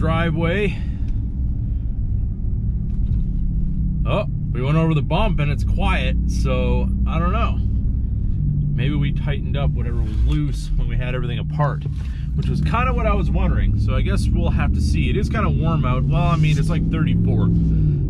driveway. Oh, we went over the bump and it's quiet, so I don't know. Maybe we tightened up whatever was loose when we had everything apart, which was kind of what I was wondering. So I guess we'll have to see. It is kind of warm out. Well, I mean, it's like 34.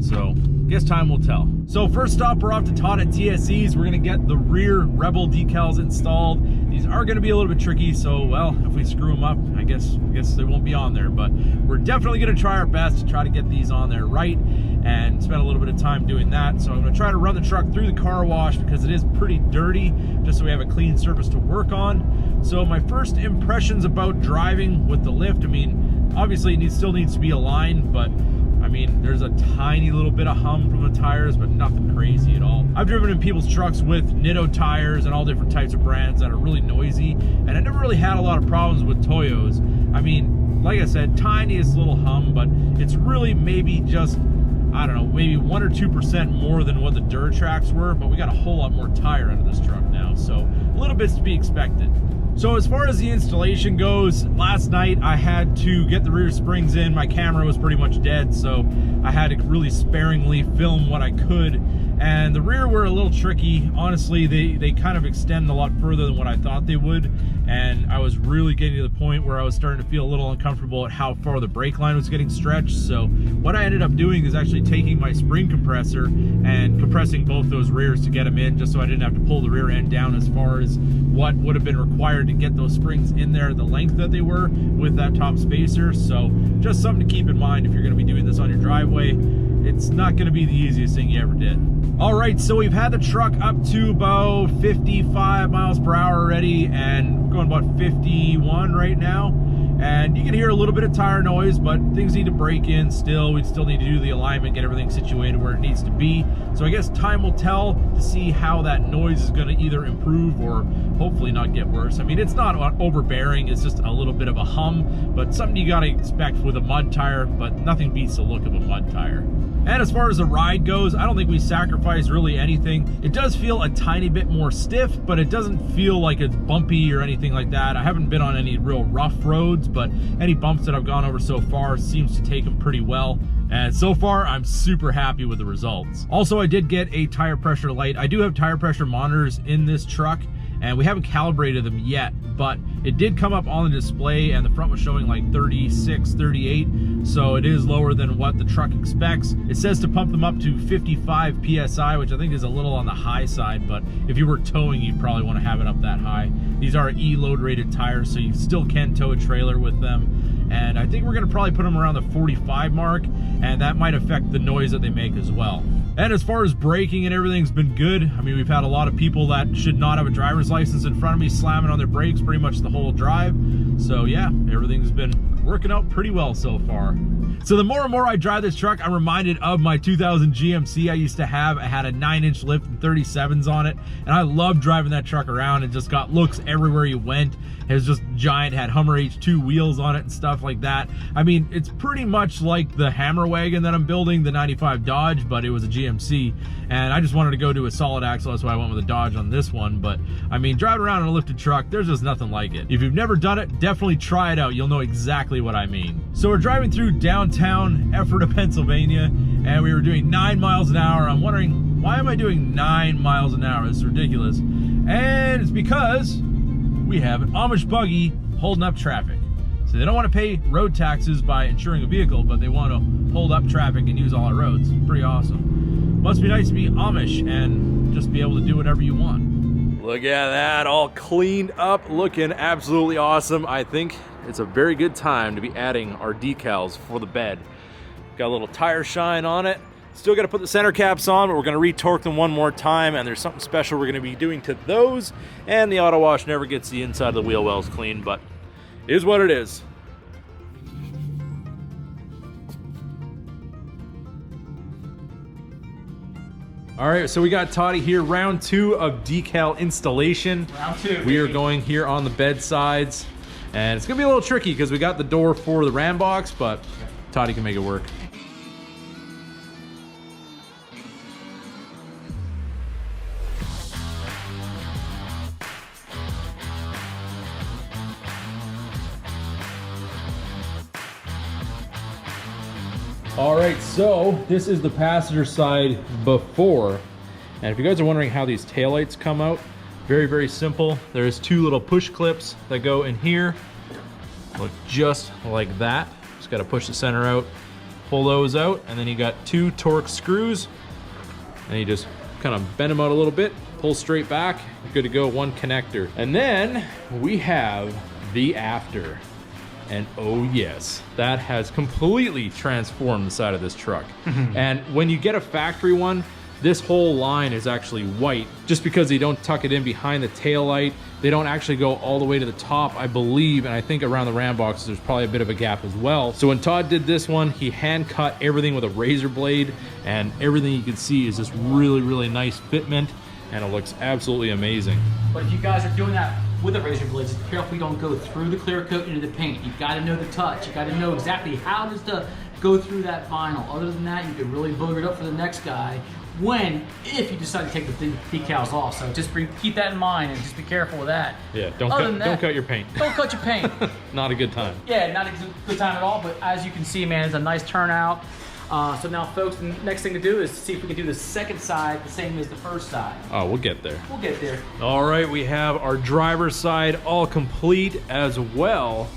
So I guess time will tell. So first stop, we're off to Todd at TSE's. We're gonna get the rear Rebel decals installed. These are gonna be a little bit tricky, so well, if we screw them up, I guess they won't be on there, but we're definitely gonna try our best to try to get these on there right and spend a little bit of time doing that. So I'm gonna try to run the truck through the car wash because it is pretty dirty, just so we have a clean surface to work on. So my first impressions about driving with the lift, I mean, obviously it still needs to be aligned, but I mean, there's a tiny little bit of hum from the tires, but nothing crazy at all. I've driven in people's trucks with Nitto tires and all different types of brands that are really noisy, and I never really had a lot of problems with Toyos. I mean, like I said, tiniest little hum, but it's really maybe just, I don't know, maybe 1 or 2% more than what the Duratracs were, but we got a whole lot more tire under this truck now, so a little bit's to be expected. So as far as the installation goes, last night I had to get the rear springs in. My camera was pretty much dead, so I had to really sparingly film what I could. And the rear were a little tricky. Honestly, they kind of extend a lot further than what I thought they would. And I was really getting to the point where I was starting to feel a little uncomfortable at how far the brake line was getting stretched. So what I ended up doing is actually taking my spring compressor and compressing both those rears to get them in, just so I didn't have to pull the rear end down as far as what would have been required to get those springs in there the length that they were with that top spacer. So just something to keep in mind if you're going to be doing this on your driveway. It's not going to be the easiest thing you ever did. All right, so we've had the truck up to about 55 miles per hour already, and we're going about 51 right now. And you can hear a little bit of tire noise, but things need to break in still. We still need to do the alignment, get everything situated where it needs to be. So I guess time will tell to see how that noise is going to either improve or hopefully not get worse. I mean, it's not overbearing, it's just a little bit of a hum, but something you got to expect with a mud tire, but nothing beats the look of a mud tire. And as far as the ride goes, I don't think we sacrificed really anything. It does feel a tiny bit more stiff, but it doesn't feel like it's bumpy or anything like that. I haven't been on any real rough roads, but any bumps that I've gone over so far seems to take them pretty well. And so far, I'm super happy with the results. Also, I did get a tire pressure light. I do have tire pressure monitors in this truck, and we haven't calibrated them yet, but it did come up on the display and the front was showing like 36, 38, so it is lower than what the truck expects. It says to pump them up to 55 PSI, which I think is a little on the high side, but if you were towing, you'd probably want to have it up that high. These are E-load rated tires, so you still can tow a trailer with them. And I think we're gonna probably put them around the 45 mark, and that might affect the noise that they make as well. And as far as braking and everything's been good. I mean, we've had a lot of people that should not have a driver's license in front of me slamming on their brakes pretty much the whole drive. So yeah, everything's been working out pretty well so far. So the more and more I drive this truck, I'm reminded of my 2000 GMC I used to have. I had a 9-inch lift and 37s on it, and I loved driving that truck around. It just got looks everywhere you went. It was just giant, had Hummer H2 wheels on it and stuff like that. I mean, it's pretty much like the Hammer wagon that I'm building, the 95 Dodge, but it was a GMC, and I just wanted to go to a solid axle. That's why I went with a Dodge on this one. But I mean, driving around in a lifted truck, there's just nothing like it. If you've never done it, definitely try it out. You'll know exactly what I mean. So we're driving through downtown Ephrata, Pennsylvania, and we were doing 9 miles an hour. I'm wondering, why am I doing 9 miles an hour? It's ridiculous. And it's because we have an Amish buggy holding up traffic. So they don't want to pay road taxes by insuring a vehicle, but they want to hold up traffic and use all our roads. Pretty awesome. Must be nice to be Amish and just be able to do whatever you want. Look at that, all cleaned up, looking absolutely awesome. I think it's a very good time to be adding our decals for the bed. Got a little tire shine on it. Still got to put the center caps on, but we're going to retorque them one more time, and there's something special we're going to be doing to those. And the auto wash never gets the inside of the wheel wells clean, but it is what it is. All right, so we got Toddy here, round 2 of decal installation. Round 2. We are going here on the bed sides, and it's gonna be a little tricky because we got the door for the ram box, but Toddy can make it work. All right, so this is the passenger side before. And if you guys are wondering how these taillights come out, very, very simple. There's two little push clips that go in here. Look just like that. Just gotta push the center out, pull those out, and then you got two Torx screws, and you just kind of bend them out a little bit, pull straight back, good to go, one connector. And then we have the after. And oh yes, that has completely transformed the side of this truck. And when you get a factory one, this whole line is actually white, just because they don't tuck it in behind the tail light. They don't actually go all the way to the top, I believe, and I think around the ram boxes there's probably a bit of a gap as well. So when Todd did this one, he hand cut everything with a razor blade, and everything you can see is this really, really nice fitment, and it looks absolutely amazing. But if you guys are doing that with a razor blade, just be careful you don't go through the clear coat into the paint. You've got to know the touch. You got to know exactly how does to go through that vinyl. Other than that, you could really booger it up for the next guy if you decide to take the decals off. So just keep that in mind and just be careful with that. Yeah, don't cut your paint. Don't cut your paint. Not a good time. Yeah, not a good time at all. But as you can see, man, it's a nice turnout. So now, folks, the next thing to do is see if we can do the second side the same as the first side. Oh, we'll get there. We'll get there. All right, we have our driver's side all complete, as well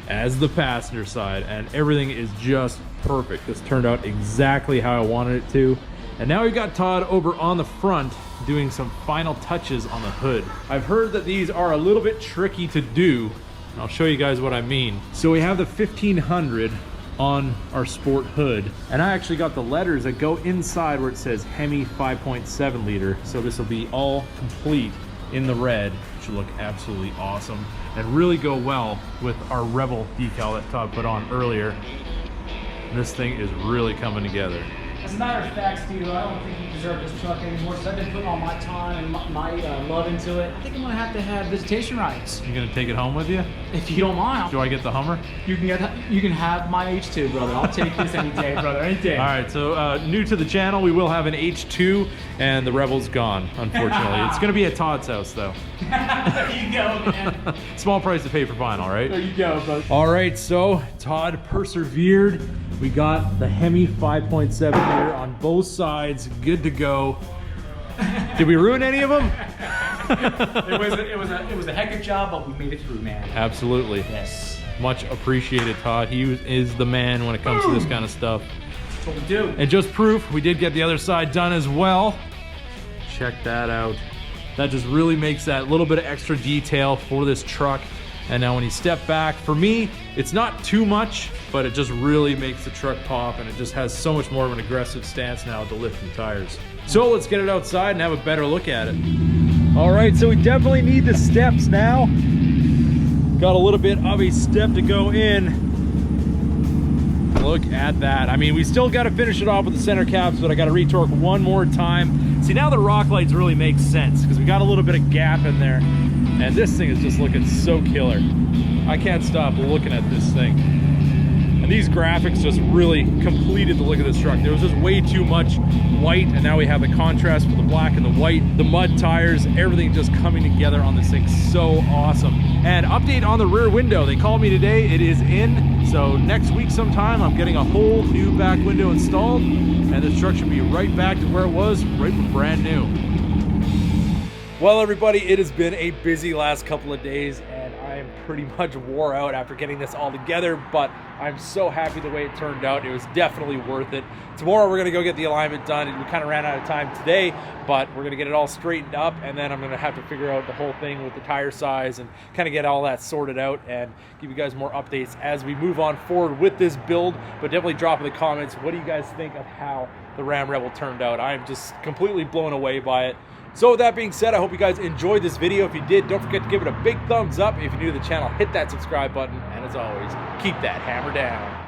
as the passenger side, and everything is just perfect. This turned out exactly how I wanted it to. And now we've got Todd over on the front doing some final touches on the hood. I've heard that these are a little bit tricky to do. I'll show you guys what I mean. So we have the 1500 on our sport hood, and I actually got the letters that go inside where it says Hemi 5.7 liter. So this will be all complete in the red. It should look absolutely awesome and really go well with our Rebel decal that Todd put on earlier. This thing is really coming together. As a matter of fact, Steve, I don't think you deserve this truck anymore, because I've been putting all my time and my love into it. I think I'm going to have visitation rights. You going to take it home with you? If you don't mind. Do I get the Hummer? You can have my H2, brother. I'll take this any day, brother, any day. All right, so new to the channel, we will have an H2, and the Rebel's gone, unfortunately. It's going to be at Todd's house, though. There you go, man. Small price to pay for vinyl, right? There you go, brother. All right, so Todd persevered. We got the Hemi 5.7 liter on both sides, good to go. Did we ruin any of them? it was a heck of a job, but we made it through, man. Absolutely. Yes. Much appreciated, Todd. He is the man when it comes to this kind of stuff. That's what we do. And just proof, we did get the other side done as well. Check that out. That just really makes that little bit of extra detail for this truck. And now when you step back, for me, it's not too much, but it just really makes the truck pop, and it just has so much more of an aggressive stance now with the lift and tires. So let's get it outside and have a better look at it. All right, so we definitely need the steps now. Got a little bit of a step to go in. Look at that. I mean, we still got to finish it off with the center caps, but I got to retorque one more time. See, now the rock lights really make sense because we got a little bit of gap in there. And this thing is just looking so killer. I can't stop looking at this thing. And these graphics just really completed the look of this truck. There was just way too much white, and now we have the contrast with the black and the white, the mud tires, everything just coming together on this thing. So awesome. And update on the rear window. They called me today, it is in. So next week sometime, I'm getting a whole new back window installed, and this truck should be right back to where it was, right from brand new. Well, everybody, it has been a busy last couple of days, and I am pretty much wore out after getting this all together, but I'm so happy the way it turned out. It was definitely worth it. Tomorrow we're going to go get the alignment done, and we kind of ran out of time today, but we're going to get it all straightened up, and then I'm going to have to figure out the whole thing with the tire size and kind of get all that sorted out and give you guys more updates as we move on forward with this build. But definitely drop in the comments, what do you guys think of how the Ram Rebel turned out? I'm just completely blown away by it. So with that being said, I hope you guys enjoyed this video. If you did, don't forget to give it a big thumbs up. If you're new to the channel, hit that subscribe button. And as always, keep that hammer down.